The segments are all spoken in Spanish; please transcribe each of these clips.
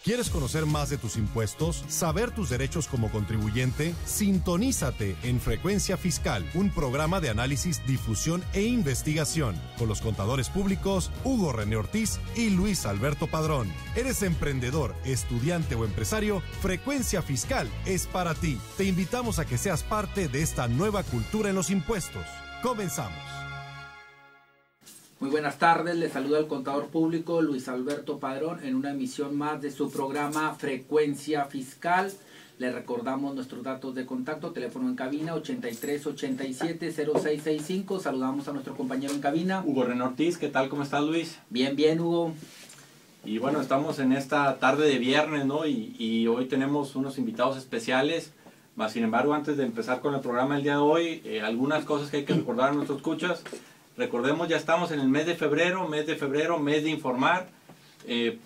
¿Quieres conocer más de tus impuestos? ¿Saber tus derechos como contribuyente? Sintonízate en Frecuencia Fiscal, un programa de análisis, difusión e investigación con los contadores públicos Hugo René Ortiz y Luis Alberto Padrón. ¿Eres emprendedor, estudiante o empresario? Frecuencia Fiscal es para ti. Te invitamos a que seas parte de esta nueva cultura en los impuestos. Comenzamos. Muy buenas tardes, les saluda el contador público Luis Alberto Padrón en una emisión más de su programa Frecuencia Fiscal. Les recordamos nuestros datos de contacto, teléfono en cabina 8387-0665. Saludamos a nuestro compañero en cabina. Hugo René Ortiz, ¿qué tal? ¿Cómo estás, Luis? Bien, bien, Hugo. Y bueno, estamos en esta tarde de viernes, ¿no? Y hoy tenemos unos invitados especiales. Sin embargo, antes de empezar con el programa el día de hoy, algunas cosas que hay que recordar a nuestros escuchas. Recordemos, ya estamos en el mes de febrero, mes de informar.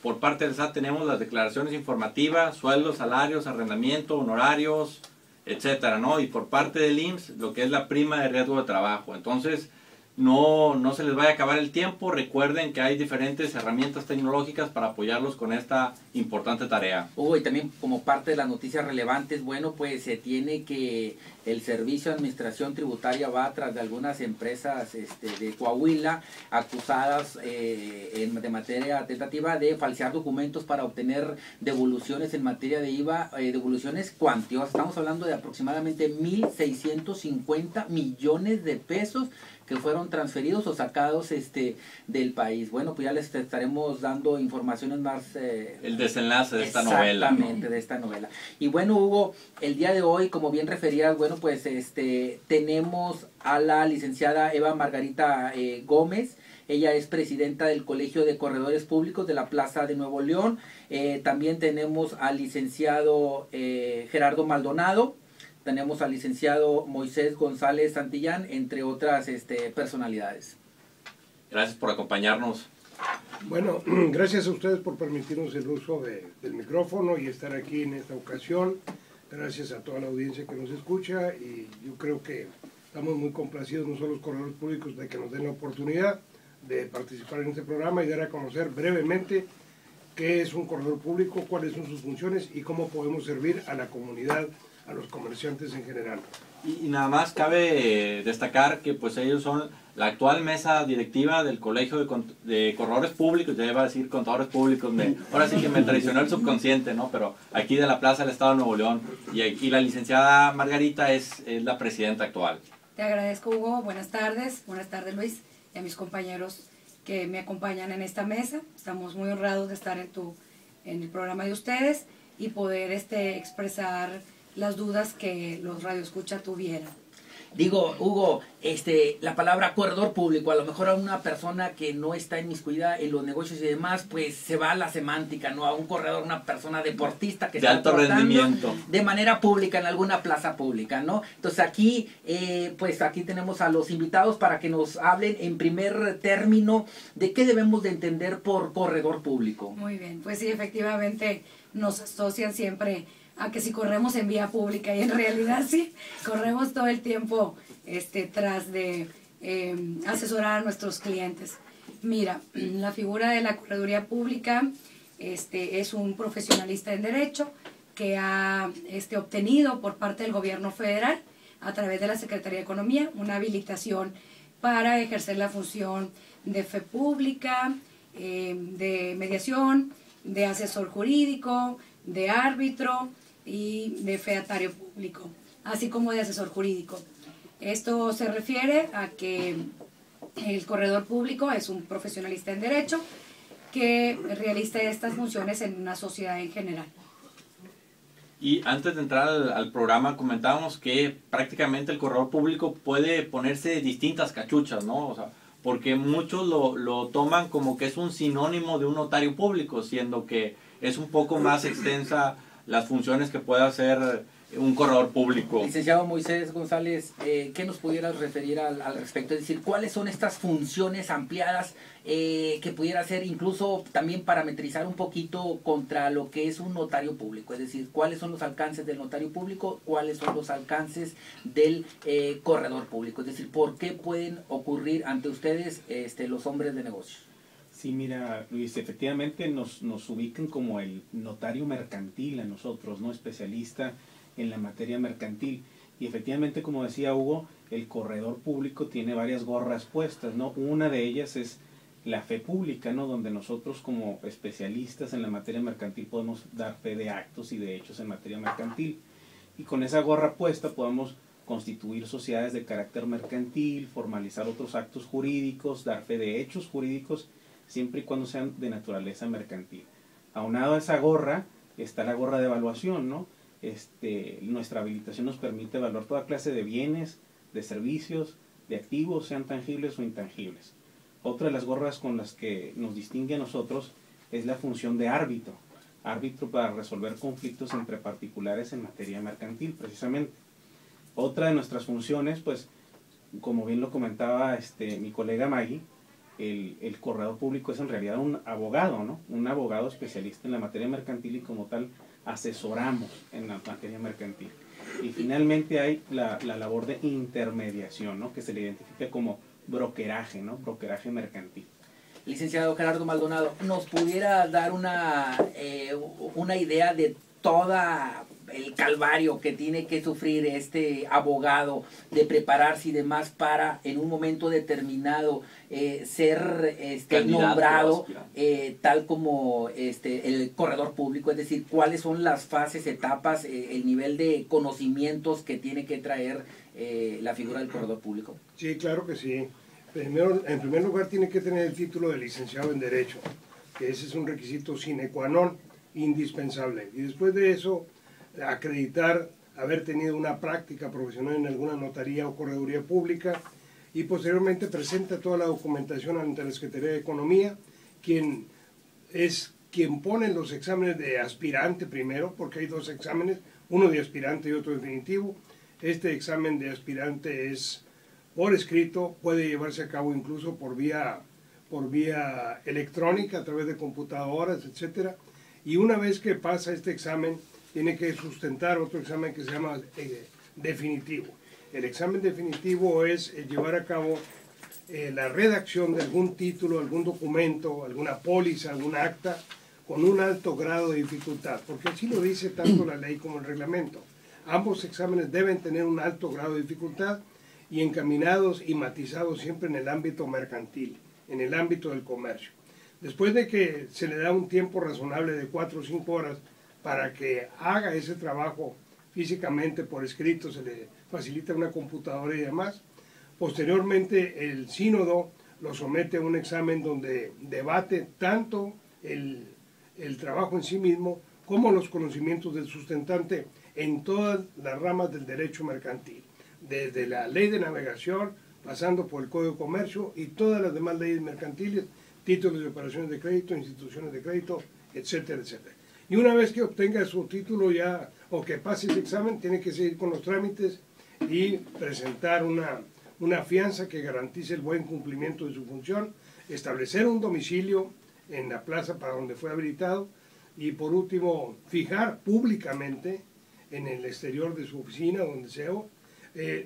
Por parte del SAT tenemos las declaraciones informativas, sueldos, salarios, arrendamiento, honorarios, etcétera, ¿no? Y por parte del IMSS, lo que es la prima de riesgo de trabajo. Entonces, no se les vaya a acabar el tiempo. Recuerden que hay diferentes herramientas tecnológicas para apoyarlos con esta importante tarea. Y también como parte de las noticias relevantes, bueno, pues se tiene que el Servicio de Administración Tributaria va tras de algunas empresas de Coahuila acusadas de materia tentativa de falsear documentos para obtener devoluciones en materia de IVA, devoluciones cuantiosas. Estamos hablando de aproximadamente 1.650 millones de pesos que fueron transferidos o sacados del país. Bueno, pues ya les estaremos dando informaciones más... el desenlace de esta novela. Exactamente, ¿no? De esta novela. Y bueno, Hugo, el día de hoy, como bien referías, bueno, pues tenemos a la licenciada Eva Margarita Gómez. Ella es presidenta del Colegio de Corredores Públicos de la Plaza de Nuevo León. También tenemos al licenciado Gerardo Maldonado. Tenemos al licenciado Moisés González Santillán, entre otras personalidades. Gracias por acompañarnos. Bueno, gracias a ustedes por permitirnos el uso del micrófono y estar aquí en esta ocasión. Gracias a toda la audiencia que nos escucha y yo creo que estamos muy complacidos nosotros los corredores públicos de que nos den la oportunidad de participar en este programa y dar a conocer brevemente qué es un corredor público, cuáles son sus funciones y cómo podemos servir a la comunidad, a los comerciantes en general. Y nada más cabe destacar que pues ellos son la actual mesa directiva del Colegio de Corredores Públicos, ya iba a decir contadores públicos, ahora sí que me traicionó el subconsciente, ¿no? Pero aquí de la Plaza del Estado de Nuevo León, y la licenciada Margarita es la presidenta actual. Te agradezco, Hugo, buenas tardes Luis, y a mis compañeros que me acompañan en esta mesa. Estamos muy honrados de estar en el programa de ustedes y poder expresar las dudas que los radioescuchas tuvieran. Digo, Hugo, la palabra corredor público, a lo mejor a una persona que no está inmiscuida en los negocios y demás, pues se va a la semántica, ¿no? A un corredor, una persona deportista que de está alto rendimiento de manera pública en alguna plaza pública, ¿no? Entonces aquí, pues aquí tenemos a los invitados para que nos hablen en primer término de qué debemos de entender por corredor público. Muy bien, pues sí, efectivamente nos asocian siempre a que si corremos en vía pública, y en realidad sí, corremos todo el tiempo tras de asesorar a nuestros clientes. Mira, la figura de la correduría pública es un profesionalista en derecho que ha obtenido por parte del gobierno federal, a través de la Secretaría de Economía, una habilitación para ejercer la función de fe pública, de mediación, de asesor jurídico, de árbitro y de featario público, así como de asesor jurídico. Esto se refiere a que el corredor público es un profesionalista en derecho que realiza estas funciones en una sociedad en general. Y antes de entrar al programa comentábamos que prácticamente el corredor público puede ponerse distintas cachuchas, ¿no? O sea, porque muchos lo toman como que es un sinónimo de un notario público, siendo que es un poco más extensa las funciones que puede hacer un corredor público. Licenciado Moisés González, ¿qué nos pudieras referir al respecto? Es decir, ¿cuáles son estas funciones ampliadas que pudiera hacer incluso también parametrizar un poquito contra lo que es un notario público? Es decir, ¿cuáles son los alcances del notario público? ¿Cuáles son los alcances del corredor público? Es decir, ¿por qué pueden ocurrir ante ustedes los hombres de negocios? Sí, mira, Luis, efectivamente nos ubican como el notario mercantil a nosotros, ¿no? Especialista en la materia mercantil. Y efectivamente, como decía Hugo, el corredor público tiene varias gorras puestas, ¿no? Una de ellas es la fe pública, ¿no? Donde nosotros como especialistas en la materia mercantil podemos dar fe de actos y de hechos en materia mercantil. Y con esa gorra puesta podemos constituir sociedades de carácter mercantil, formalizar otros actos jurídicos, dar fe de hechos jurídicos, siempre y cuando sean de naturaleza mercantil. Aunado a esa gorra está la gorra de evaluación, ¿no? Nuestra habilitación nos permite evaluar toda clase de bienes, de servicios, de activos, sean tangibles o intangibles. Otra de las gorras con las que nos distingue a nosotros es la función de árbitro. Árbitro para resolver conflictos entre particulares en materia mercantil, precisamente. Otra de nuestras funciones, pues, como bien lo comentaba mi colega Maggie, el corredor público es en realidad un abogado, ¿no? Un abogado especialista en la materia mercantil y como tal asesoramos en la materia mercantil. Y finalmente hay la labor de intermediación, ¿no? Que se le identifica como brokeraje, ¿no? Brokeraje mercantil. Licenciado Gerardo Maldonado, ¿nos pudiera dar una idea de toda el calvario que tiene que sufrir este abogado de prepararse y demás para en un momento determinado ser nombrado tal como el corredor público? Es decir, ¿cuáles son las fases, etapas, el nivel de conocimientos que tiene que traer la figura del corredor público? Sí, claro que sí. Primero, en primer lugar, tiene que tener el título de licenciado en Derecho, que ese es un requisito sine qua non, indispensable. Y después de eso, acreditar haber tenido una práctica profesional en alguna notaría o correduría pública, y posteriormente presenta toda la documentación ante la Secretaría de Economía, quien pone los exámenes de aspirante primero, porque hay dos exámenes, uno de aspirante y otro definitivo. Este examen de aspirante es por escrito, puede llevarse a cabo incluso por vía electrónica, a través de computadoras, etcétera. Y una vez que pasa este examen, tiene que sustentar otro examen que se llama definitivo. El examen definitivo es llevar a cabo la redacción de algún título, algún documento, alguna póliza, algún acta, con un alto grado de dificultad, porque así lo dice tanto la ley como el reglamento. Ambos exámenes deben tener un alto grado de dificultad y encaminados y matizados siempre en el ámbito mercantil, en el ámbito del comercio. Después de que se le da un tiempo razonable de 4 o 5 horas para que haga ese trabajo físicamente por escrito, se le facilita una computadora y demás, posteriormente el sínodo lo somete a un examen donde debate tanto el trabajo en sí mismo como los conocimientos del sustentante en todas las ramas del derecho mercantil, desde la ley de navegación, pasando por el Código de Comercio y todas las demás leyes mercantiles, títulos de operaciones de crédito, instituciones de crédito, etcétera, etcétera. Y una vez que obtenga su título ya, o que pase ese examen, tiene que seguir con los trámites y presentar una fianza que garantice el buen cumplimiento de su función, establecer un domicilio en la plaza para donde fue habilitado y por último fijar públicamente en el exterior de su oficina, donde sea,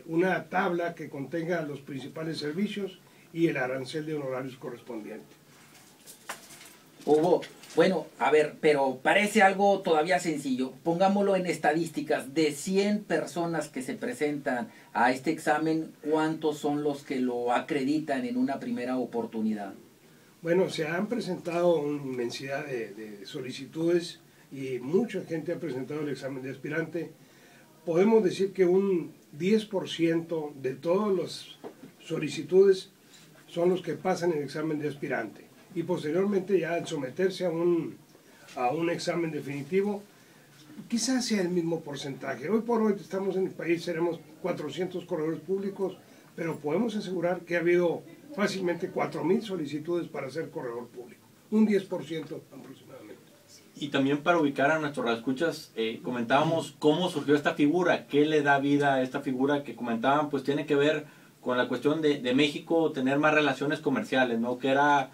una tabla que contenga los principales servicios y el arancel de honorarios correspondiente. Hugo, bueno, a ver, pero parece algo todavía sencillo. Pongámoslo en estadísticas. De 100 personas que se presentan a este examen, ¿cuántos son los que lo acreditan en una primera oportunidad? Bueno, se han presentado una inmensidad de solicitudes y mucha gente ha presentado el examen de aspirante. Podemos decir que un 10% de todas las solicitudes son los que pasan el examen de aspirante. Y posteriormente ya al someterse a un examen definitivo, quizás sea el mismo porcentaje. Hoy por hoy estamos en el país, seremos 400 corredores públicos, pero podemos asegurar que ha habido fácilmente 4.000 solicitudes para ser corredor público, un 10% aproximadamente. Y también para ubicar a nuestros radioescuchas, comentábamos cómo surgió esta figura, qué le da vida a esta figura que comentaban, pues tiene que ver con la cuestión de México tener más relaciones comerciales, ¿no? Que era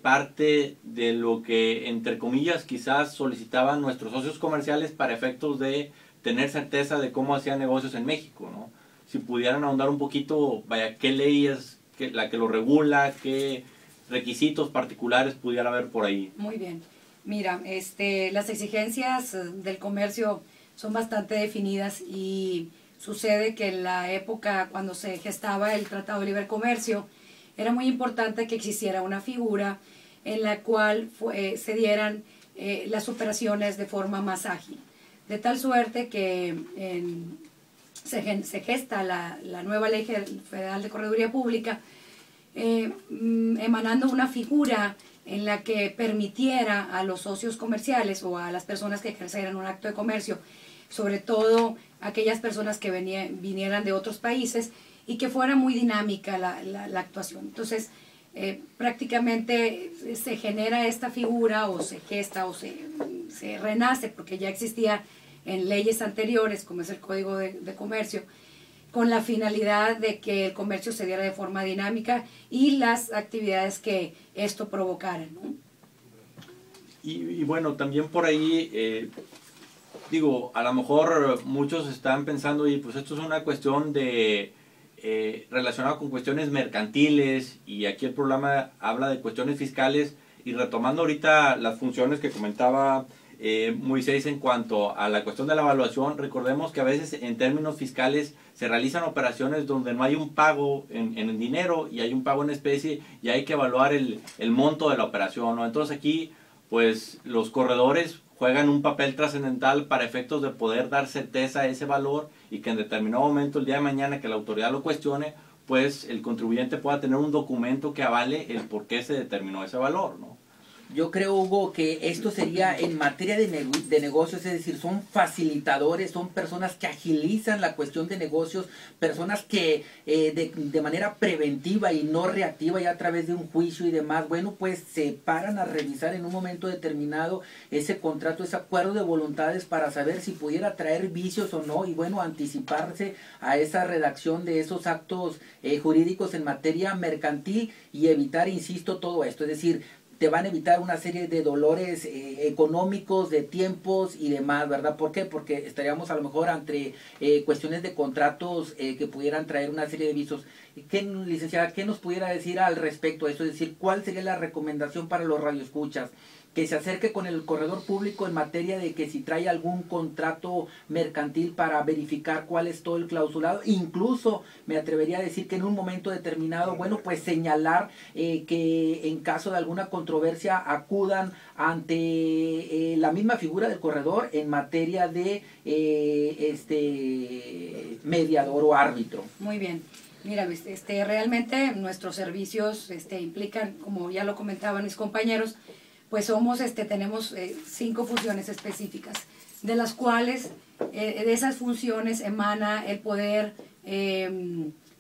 parte de lo que, entre comillas, quizás solicitaban nuestros socios comerciales para efectos de tener certeza de cómo hacían negocios en México, ¿no? Si pudieran ahondar un poquito, vaya, qué ley es la que lo regula, qué requisitos particulares pudiera haber por ahí? Muy bien. Mira, las exigencias del comercio son bastante definidas y sucede que en la época cuando se gestaba el Tratado de Libre Comercio era muy importante que existiera una figura en la cual se dieran las operaciones de forma más ágil. De tal suerte que se gesta la nueva Ley Federal de Correduría Pública, emanando una figura en la que permitiera a los socios comerciales o a las personas que ejercieran un acto de comercio, sobre todo aquellas personas que vinieran de otros países, y que fuera muy dinámica la actuación. Entonces, prácticamente se genera esta figura, o se gesta, o se renace, porque ya existía en leyes anteriores, como es el Código de Comercio, con la finalidad de que el comercio se diera de forma dinámica y las actividades que esto provocara, ¿no? Y bueno, también por ahí, digo, a lo mejor muchos están pensando, y pues esto es una cuestión de relacionada con cuestiones mercantiles, y aquí el programa habla de cuestiones fiscales, y retomando ahorita las funciones que comentaba Moisés en cuanto a la cuestión de la evaluación, recordemos que a veces en términos fiscales se realizan operaciones donde no hay un pago en dinero y hay un pago en especie, y hay que evaluar el monto de la operación, ¿no? Entonces aquí pues los corredores juegan un papel trascendental para efectos de poder dar certeza a ese valor, y que en determinado momento, el día de mañana, que la autoridad lo cuestione, pues el contribuyente pueda tener un documento que avale el por qué se determinó ese valor, ¿no? Yo creo, Hugo, que esto sería en materia de negocios, es decir, son facilitadores, son personas que agilizan la cuestión de negocios, personas que de manera preventiva y no reactiva, ya a través de un juicio y demás, bueno, pues se paran a revisar en un momento determinado ese contrato, ese acuerdo de voluntades, para saber si pudiera traer vicios o no, y bueno, anticiparse a esa redacción de esos actos jurídicos en materia mercantil, y evitar, insisto, todo esto, es decir, te van a evitar una serie de dolores económicos, de tiempos y demás, ¿verdad? ¿Por qué? Porque estaríamos a lo mejor ante cuestiones de contratos que pudieran traer una serie de vicios. Licenciada, ¿qué nos pudiera decir al respecto a esto? Es decir, ¿cuál sería la recomendación para los radioescuchas? Que se acerque con el corredor público en materia de que si trae algún contrato mercantil, para verificar cuál es todo el clausulado. Incluso me atrevería a decir que en un momento determinado, bueno, pues señalar que en caso de alguna controversia acudan ante la misma figura del corredor en materia de mediador o árbitro. Muy bien. Mira, realmente nuestros servicios implican, como ya lo comentaban mis compañeros, pues tenemos 5 funciones específicas, de las cuales de esas funciones emana el poder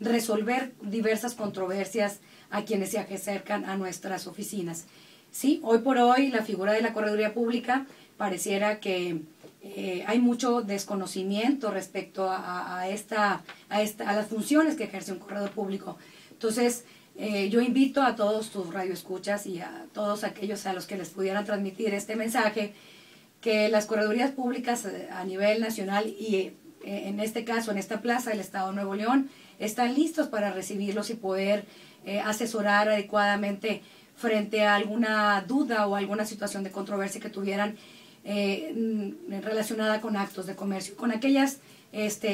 resolver diversas controversias a quienes se acercan a nuestras oficinas. Sí, hoy por hoy la figura de la correduría pública pareciera que hay mucho desconocimiento respecto a las funciones que ejerce un corredor público. Entonces, yo invito a todos tus radioescuchas y a todos aquellos a los que les pudieran transmitir este mensaje, que las corredurías públicas a nivel nacional y en este caso, en esta plaza del Estado de Nuevo León, están listos para recibirlos y poder asesorar adecuadamente frente a alguna duda o alguna situación de controversia que tuvieran relacionada con actos de comercio, con aquellas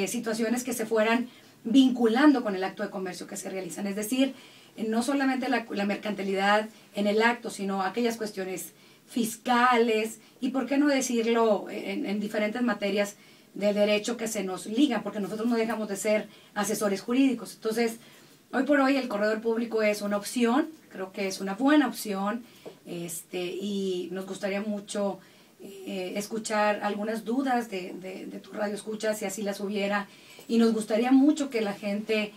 situaciones que se fueran vinculando con el acto de comercio que se realizan. Es decir, no solamente la mercantilidad en el acto, sino aquellas cuestiones fiscales y, por qué no decirlo, en diferentes materias de derecho que se nos ligan, porque nosotros no dejamos de ser asesores jurídicos. Entonces, hoy por hoy el corredor público es una opción, creo que es una buena opción, y nos gustaría mucho escuchar algunas dudas de tu radio escucha, si así las hubiera, y nos gustaría mucho que la gente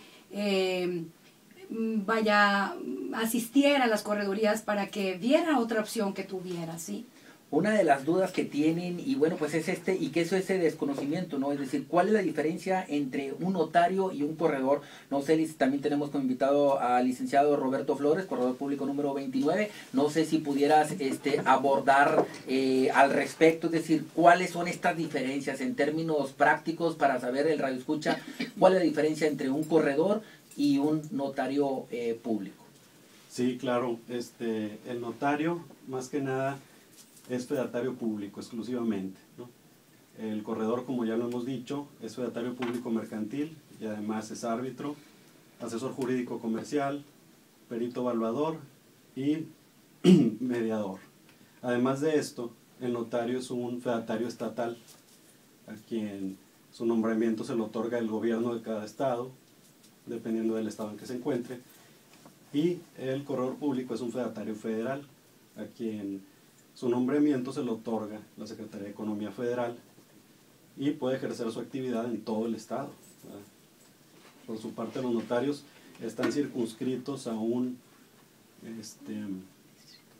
asistiera a las corredurías para que viera otra opción que tuviera, ¿sí? Una de las dudas que tienen, y bueno, pues es y que eso es ese desconocimiento, ¿no? Es decir, ¿cuál es la diferencia entre un notario y un corredor? No sé, también tenemos como invitado al licenciado Roberto Flores, corredor público número 29. No sé si pudieras abordar al respecto, es decir, ¿cuáles son estas diferencias en términos prácticos para saber el radioescucha cuál es la diferencia entre un corredor y un notario público? Sí, claro. El notario, más que nada, es fedatario público exclusivamente, ¿no? El corredor, como ya lo hemos dicho, es fedatario público mercantil y además es árbitro, asesor jurídico comercial, perito evaluador y mediador. Además de esto, el notario es un fedatario estatal, a quien su nombramiento se le otorga el gobierno de cada estado, dependiendo del estado en que se encuentre. Y el corredor público es un fedatario federal, a quien su nombramiento se le otorga la Secretaría de Economía Federal y puede ejercer su actividad en todo el estado, ¿verdad? Por su parte, los notarios están circunscritos a un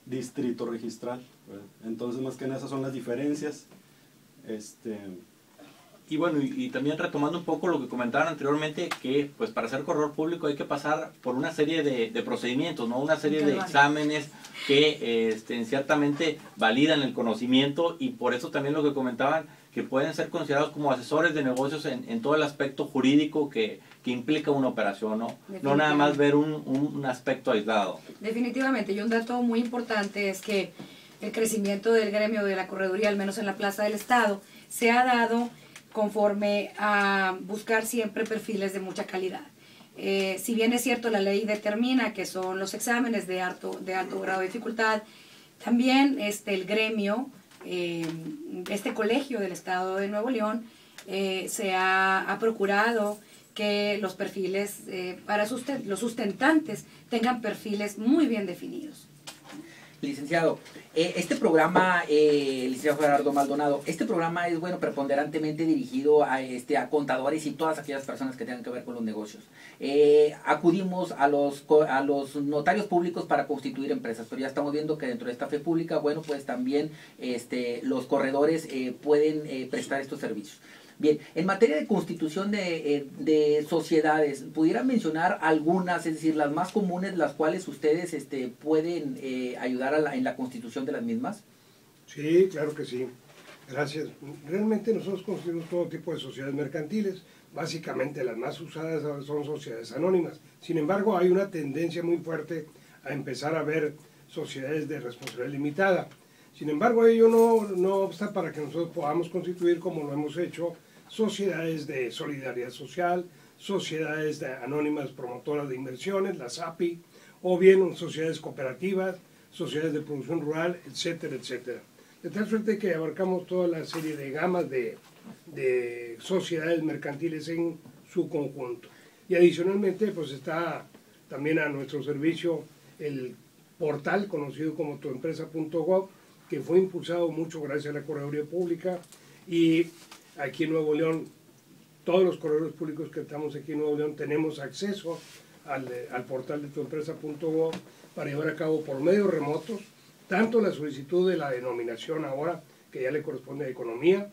distrito registral, ¿verdad? Entonces, más que nada, esas son las diferencias. Y bueno, y también retomando un poco lo que comentaban anteriormente, que pues para ser corredor público hay que pasar por una serie de procedimientos, ¿no? Una serie de exámenes que ciertamente validan el conocimiento, y por eso también lo que comentaban, que pueden ser considerados como asesores de negocios en todo el aspecto jurídico que implica una operación, ¿no? No nada más ver un aspecto aislado. Definitivamente, y un dato muy importante es que el crecimiento del gremio de la correduría, al menos en la Plaza del Estado, se ha dado conforme a buscar siempre perfiles de mucha calidad. Si bien es cierto, la ley determina que son los exámenes de alto grado de dificultad, también el gremio, este colegio del Estado de Nuevo León, se ha procurado que los perfiles para los sustentantes tengan perfiles muy bien definidos. Licenciado, este programa, licenciado Gerardo Maldonado, este programa es, bueno, preponderantemente dirigido a contadores y todas aquellas personas que tengan que ver con los negocios. Acudimos a los notarios públicos para constituir empresas, pero ya estamos viendo que dentro de esta fe pública, bueno, pues también los corredores pueden prestar estos servicios. Bien, en materia de constitución de sociedades, ¿pudiera mencionar algunas, es decir, las más comunes, las cuales ustedes pueden ayudar en la constitución de las mismas? Sí, claro que sí. Gracias. Realmente nosotros constituimos todo tipo de sociedades mercantiles. Básicamente las más usadas son sociedades anónimas. Sin embargo, hay una tendencia muy fuerte a empezar a ver sociedades de responsabilidad limitada. Sin embargo, ello no obsta para que nosotros podamos constituir, como lo hemos hecho, sociedades de solidaridad social, sociedades anónimas promotoras de inversiones, las API, o bien sociedades cooperativas, sociedades de producción rural, etcétera, etcétera. De tal suerte que abarcamos toda la serie de gamas de sociedades mercantiles en su conjunto. Y adicionalmente, pues está también a nuestro servicio el portal conocido como tuempresa.gov, que fue impulsado mucho gracias a la Correduría Pública, y aquí en Nuevo León, todos los corredores públicos que estamos aquí en Nuevo León tenemos acceso al portal de tuempresa.gov para llevar a cabo por medios remotos, tanto la solicitud de la denominación ahora, que ya le corresponde a Economía,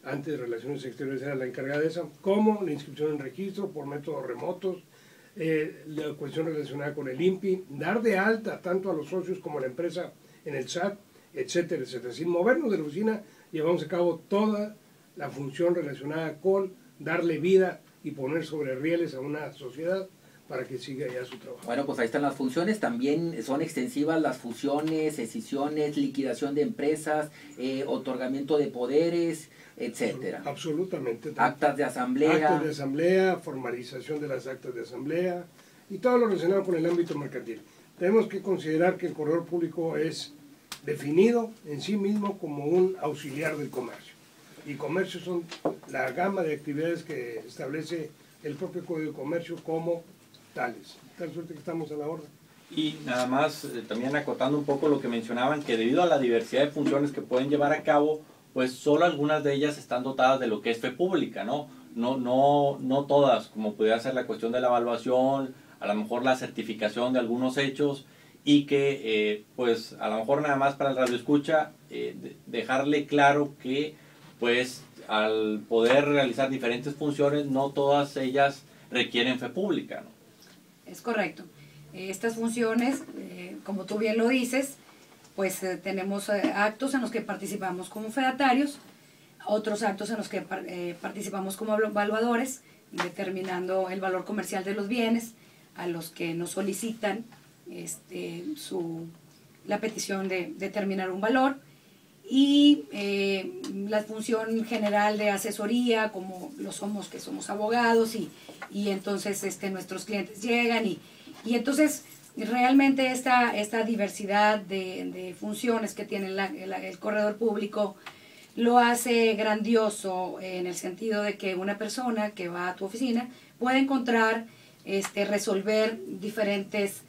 antes de Relaciones Exteriores era la encargada de esa, como la inscripción en registro por métodos remotos, la cuestión relacionada con el INPI, dar de alta tanto a los socios como a la empresa en el SAT, etcétera, etcétera. Sin movernos de la oficina, llevamos a cabo toda la función relacionada con darle vida y poner sobre rieles a una sociedad para que siga ya su trabajo. Bueno, pues ahí están las funciones, también son extensivas las fusiones, escisiones, liquidación de empresas, otorgamiento de poderes, etcétera. Absolutamente. Actas de asamblea. Actas de asamblea, formalización de las actas de asamblea y todo lo relacionado con el ámbito mercantil. Tenemos que considerar que el corredor público es definido en sí mismo como un auxiliar del comercio. Y comercio son la gama de actividades que establece el propio Código de Comercio como tales. Tal suerte que estamos a la orden. Y nada más, también acotando un poco lo que mencionaban, que debido a la diversidad de funciones que pueden llevar a cabo, pues solo algunas de ellas están dotadas de lo que es fe pública, ¿no? No todas, como pudiera ser la cuestión de la evaluación, a lo mejor la certificación de algunos hechos, y que pues a lo mejor nada más para el radioescucha dejarle claro que pues al poder realizar diferentes funciones, no todas ellas requieren fe pública, ¿no? Es correcto. Estas funciones, como tú bien lo dices, pues tenemos actos en los que participamos como fedatarios, otros actos en los que participamos como evaluadores, determinando el valor comercial de los bienes a los que nos solicitan la petición de determinar un valor, y la función general de asesoría, como lo somos, que somos abogados, y entonces nuestros clientes llegan, y entonces realmente esta diversidad de funciones que tiene el corredor público lo hace grandioso, en el sentido de que una persona que va a tu oficina puede encontrar, resolver diferentes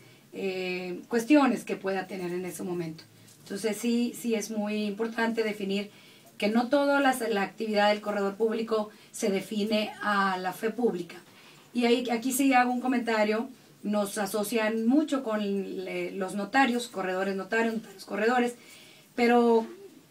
cuestiones que pueda tener en ese momento. Entonces sí es muy importante definir que no toda la actividad del corredor público se define a la fe pública. Y aquí sí hago un comentario. Nos asocian mucho con los notarios, corredores notarios, notarios corredores, pero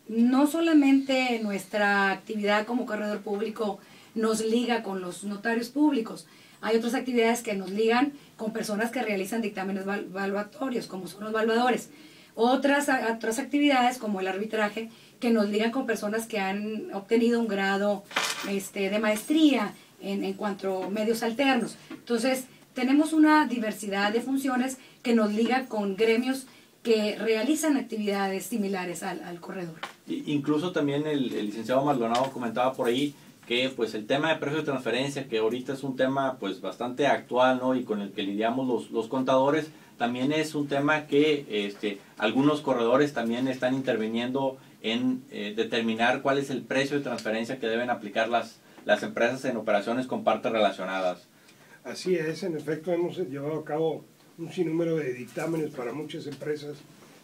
no solamente nuestra actividad como corredor público nos liga con los notarios públicos. Hay otras actividades que nos ligan con personas que realizan dictámenes valuatorios, como son los valuadores. Otras actividades, como el arbitraje, que nos ligan con personas que han obtenido un grado de maestría en cuanto a medios alternos. Entonces, tenemos una diversidad de funciones que nos liga con gremios que realizan actividades similares al corredor. Incluso también el licenciado Maldonado comentaba por ahí que pues el tema de precio de transferencia, que ahorita es un tema pues bastante actual, ¿no? Y con el que lidiamos los contadores, también es un tema que algunos corredores también están interviniendo en determinar cuál es el precio de transferencia que deben aplicar las empresas en operaciones con partes relacionadas. Así es, en efecto hemos llevado a cabo un sinnúmero de dictámenes para muchas empresas,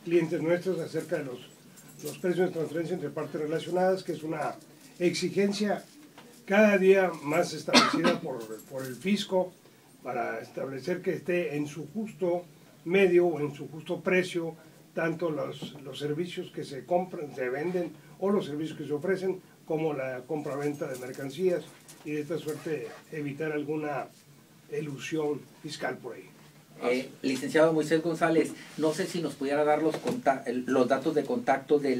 clientes nuestros, acerca de los precios de transferencia entre partes relacionadas, que es una exigencia cada día más establecida por el fisco, para establecer que esté en su justo medio o en su justo precio, tanto los servicios que se compran, se venden, o los servicios que se ofrecen, como la compra-venta de mercancías, y de esta suerte evitar alguna elusión fiscal por ahí. Licenciado Moisés González, no sé si nos pudiera dar los datos de contacto de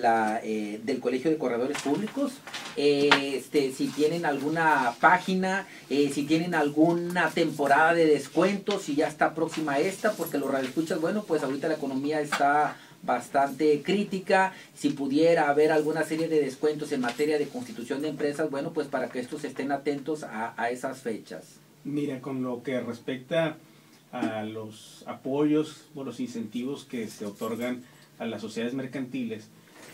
del Colegio de Corredores Públicos, si tienen alguna página, si tienen alguna temporada de descuentos, si ya está próxima esta, porque los radioescuchas, bueno, pues ahorita la economía está bastante crítica, si pudiera haber alguna serie de descuentos en materia de constitución de empresas, bueno, pues para que estos estén atentos a esas fechas. Mira, con lo que respecta a los apoyos o los incentivos que se otorgan a las sociedades mercantiles,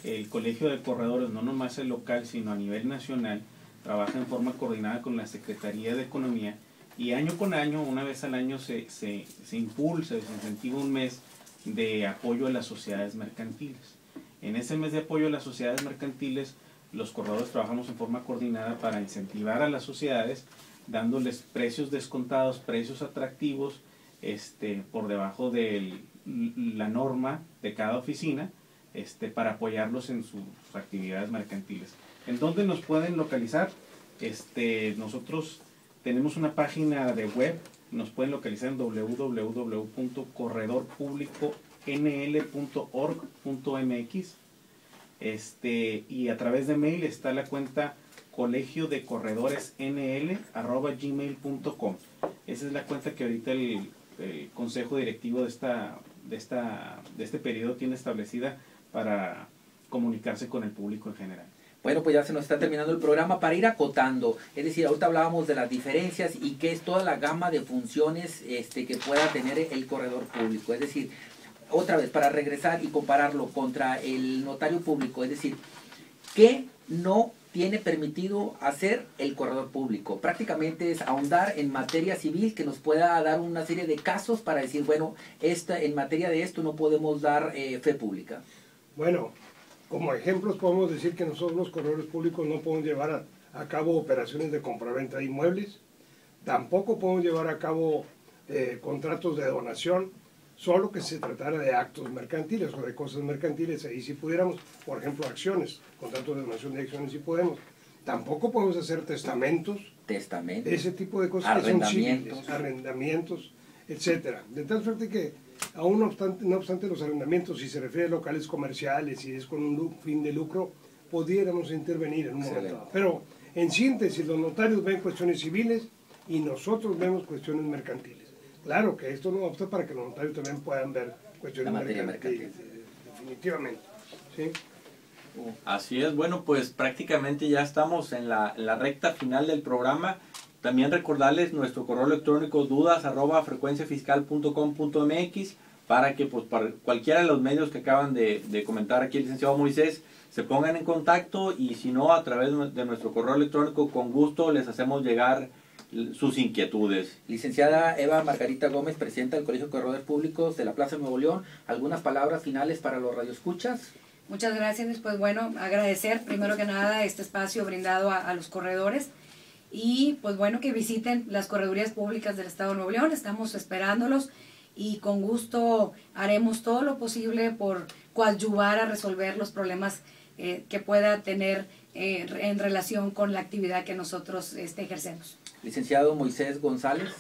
el Colegio de Corredores, no nomás el local, sino a nivel nacional, trabaja en forma coordinada con la Secretaría de Economía, y año con año, una vez al año, se impulsa, se incentiva un mes de apoyo a las sociedades mercantiles. En ese mes de apoyo a las sociedades mercantiles, los corredores trabajamos en forma coordinada para incentivar a las sociedades, dándoles precios descontados, precios atractivos, por debajo de la norma de cada oficina, para apoyarlos en sus actividades mercantiles. ¿En dónde nos pueden localizar? Nosotros tenemos una página de web, nos pueden localizar en www.corredorpubliconl.org.mx, y a través de mail está la cuenta colegiodecorredoresnl@gmail.com. Esa es la cuenta que ahorita el consejo directivo de este periodo tiene establecida para comunicarse con el público en general. Bueno, pues ya se nos está terminando el programa. Para ir acotando, es decir, ahorita hablábamos de las diferencias y qué es toda la gama de funciones que pueda tener el corredor público. Es decir, otra vez, para regresar y compararlo contra el notario público, es decir, ¿qué no tiene permitido hacer el corredor público? Prácticamente es ahondar en materia civil, que nos pueda dar una serie de casos para decir, bueno, en materia de esto no podemos dar fe pública. Bueno, como ejemplos podemos decir que nosotros los corredores públicos no podemos llevar a cabo operaciones de compraventa de inmuebles, tampoco podemos llevar a cabo contratos de donación, solo que se tratara de actos mercantiles o de cosas mercantiles. Ahí sí pudiéramos, por ejemplo, acciones, contratos de donación de acciones sí podemos. Tampoco podemos hacer testamentos, ese tipo de cosas que son civiles, arrendamientos, etcétera. De tal suerte que, aún no obstante los arrendamientos, si se refiere a locales comerciales y es con un fin de lucro, pudiéramos intervenir en un momento dado. Pero, en síntesis, los notarios ven cuestiones civiles y nosotros vemos cuestiones mercantiles. Claro que esto no obsta para que los notarios también puedan ver cuestiones La materia mercantiles, definitivamente. ¿Sí? Así es, bueno, pues prácticamente ya estamos en la recta final del programa. También recordarles nuestro correo electrónico dudas@frecuenciafiscal.com.mx para que pues para cualquiera de los medios que acaban de comentar aquí el licenciado Moisés se pongan en contacto, y si no, a través de nuestro correo electrónico, con gusto les hacemos llegar sus inquietudes. Licenciada Eva Margarita Gómez, presidenta del Colegio de Corredores Públicos de la Plaza Nuevo León, ¿algunas palabras finales para los radioescuchas? Muchas gracias. Pues bueno, agradecer primero que nada este espacio brindado a los corredores, y pues bueno, que visiten las corredurías públicas del Estado de Nuevo León. Estamos esperándolos y con gusto haremos todo lo posible por coadyuvar a resolver los problemas que pueda tener en relación con la actividad que nosotros ejercemos. Licenciado Moisés González.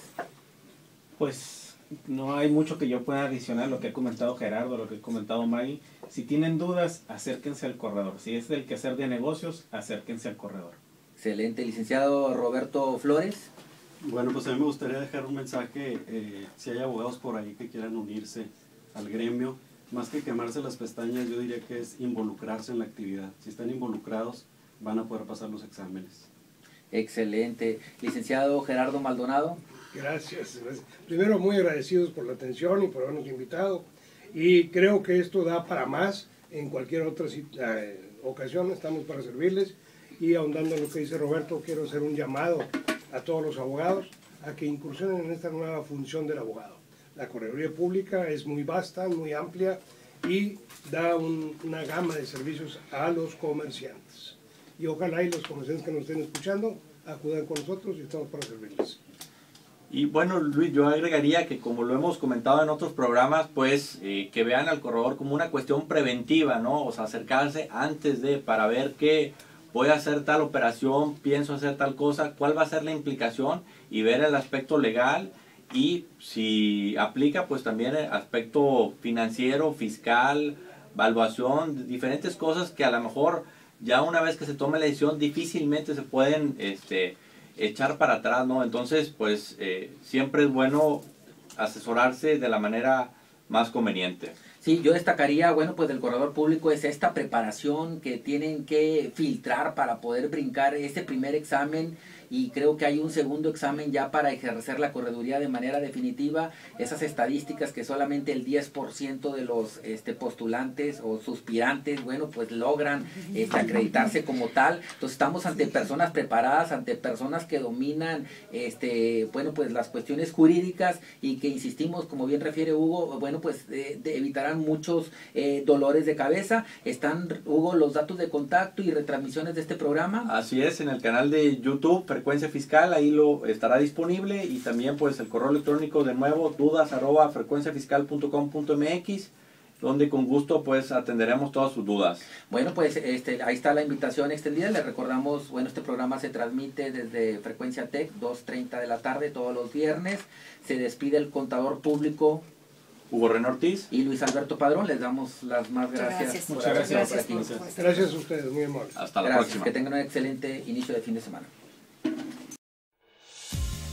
Pues no hay mucho que yo pueda adicionar a lo que ha comentado Gerardo, lo que ha comentado Maggie. Si tienen dudas, acérquense al corredor. Si es del quehacer de negocios, acérquense al corredor. Excelente. Licenciado Roberto Flores. Bueno, pues a mí me gustaría dejar un mensaje, si hay abogados por ahí que quieran unirse al gremio, más que quemarse las pestañas, yo diría que es involucrarse en la actividad. Si están involucrados, van a poder pasar los exámenes. Excelente. Licenciado Gerardo Maldonado. Gracias. Primero, muy agradecidos por la atención y por habernos invitado. Y creo que esto da para más. En cualquier otra ocasión estamos para servirles. Y ahondando en lo que dice Roberto, quiero hacer un llamado a todos los abogados a que incursionen en esta nueva función del abogado. La correduría pública es muy vasta, muy amplia y da una gama de servicios a los comerciantes. Y ojalá y los comerciantes que nos estén escuchando acudan con nosotros y estamos para servirles. Y bueno, Luis, yo agregaría que, como lo hemos comentado en otros programas, pues que vean al corredor como una cuestión preventiva, ¿no? O sea, acercarse antes para ver que voy a hacer tal operación, pienso hacer tal cosa, cuál va a ser la implicación, y ver el aspecto legal, y si aplica, pues también el aspecto financiero, fiscal, evaluación, diferentes cosas que a lo mejor ya una vez que se tome la decisión difícilmente se pueden echar para atrás, ¿no? Entonces, pues siempre es bueno asesorarse de la manera más conveniente. Sí, yo destacaría, bueno, pues del corredor público es esta preparación que tienen que filtrar para poder brincar este primer examen, y creo que hay un segundo examen ya para ejercer la correduría de manera definitiva. Esas estadísticas que solamente el 10% de los postulantes o suspirantes, bueno, pues logran acreditarse como tal. Entonces estamos ante personas preparadas, ante personas que dominan, bueno, pues las cuestiones jurídicas, y que, insistimos, como bien refiere Hugo, bueno, pues evitarán muchos dolores de cabeza. Están, Hugo, los datos de contacto y retransmisiones de este programa. Así es, en el canal de YouTube Frecuencia Fiscal, ahí lo estará disponible, y también pues el correo electrónico, de nuevo, dudas@frecuenciafiscal.com.mx, donde con gusto pues atenderemos todas sus dudas. Bueno, pues ahí está la invitación extendida. Les recordamos, bueno, este programa se transmite desde Frecuencia Tech, 2:30 de la tarde todos los viernes. Se despide el contador público Hugo René Ortiz y Luis Alberto Padrón. Les damos las más gracias. Muchas gracias. Gracias a ustedes, muy amables. Hasta la Gracias, próxima. que tengan un excelente inicio de fin de semana.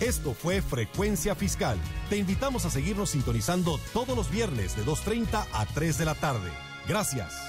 Esto fue Frecuencia Fiscal. Te invitamos a seguirnos sintonizando todos los viernes de 2:30 a 3 de la tarde. Gracias.